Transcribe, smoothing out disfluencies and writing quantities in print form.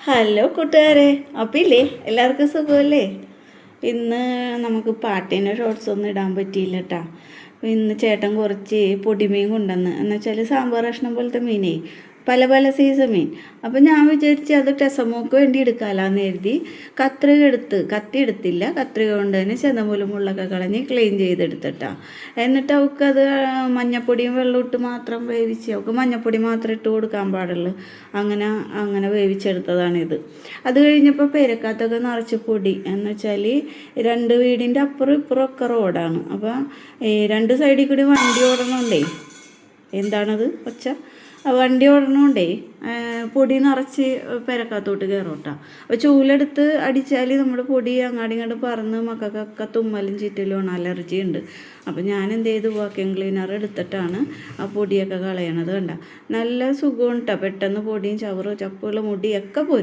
Hello കൂട്ടുകാരെ, അപ്പം ഇല്ലേ എല്ലാവർക്കും സുഖമല്ലേ? ഇന്ന് നമുക്ക് പാട്ടിൻ്റെ ഷോർട്സ് ഒന്നും ഇടാൻ പറ്റിയില്ല കേട്ടോ. ഇന്ന് ചേട്ടൻ കുറച്ച് പൊടിമീൻ കൊണ്ടുവന്ന്, എന്നുവെച്ചാൽ സാമ്പാർ കഷ്ണം പോലത്തെ മീനേ, പല പല സൈസ് മീൻ. അപ്പം ഞാൻ വിചാരിച്ച് അത് ടെസമോക്ക് വേണ്ടി എടുക്കാമല്ലാന്ന് കരുതി കത്തി എടുത്തില്ല, കത്രിക കൊണ്ട് തന്നെ ചെന്തമൂലും മുള്ളൊക്കെ കളഞ്ഞ് ക്ലീൻ ചെയ്തെടുത്തിട്ടാ. എന്നിട്ട് അവൾക്കത് മഞ്ഞപ്പൊടിയും വെള്ളമിട്ട് മാത്രം വേവിച്ച്, അവൾക്ക് മഞ്ഞപ്പൊടി മാത്രം ഇട്ട് കൊടുക്കാൻ പാടുള്ളൂ. അങ്ങനെ വേവിച്ചെടുത്തതാണിത്. അത് കഴിഞ്ഞപ്പോൾ പേരക്കകത്തൊക്കെ നിറച്ച് പൊടി, എന്നുവെച്ചാൽ രണ്ട് വീടിൻ്റെ അപ്പുറം ഇപ്പുറം ഒക്കെ റോഡാണ്. അപ്പോൾ രണ്ട് സൈഡിൽ കൂടി വണ്ടി ഓടണോണ്ടേ, എന്താണത് ഒച്ച, വണ്ടി ഓടണോണ്ടേ പൊടി നിറച്ച് പെരക്കകത്തോട്ട് കയറും കേട്ടോ. അപ്പോൾ ചൂലെടുത്ത് അടിച്ചാൽ നമ്മുടെ പൊടി അങ്ങാടി ഇങ്ങോട്ട് പറന്ന് മക്കൾക്കൊക്കെ തുമ്മലും ചീറ്റലുമാണ്, അലർജി ഉണ്ട്. അപ്പോൾ ഞാൻ എന്ത് ചെയ്തു, വാക്യൂം ക്ലീനർ എടുത്തിട്ടാണ് ആ പൊടിയൊക്കെ കളയണത്. കണ്ട നല്ല സുഖം കേട്ടോ, പെട്ടെന്ന് പൊടിയും ചവറും ചപ്പുള്ള മുടിയൊക്കെ പോരും.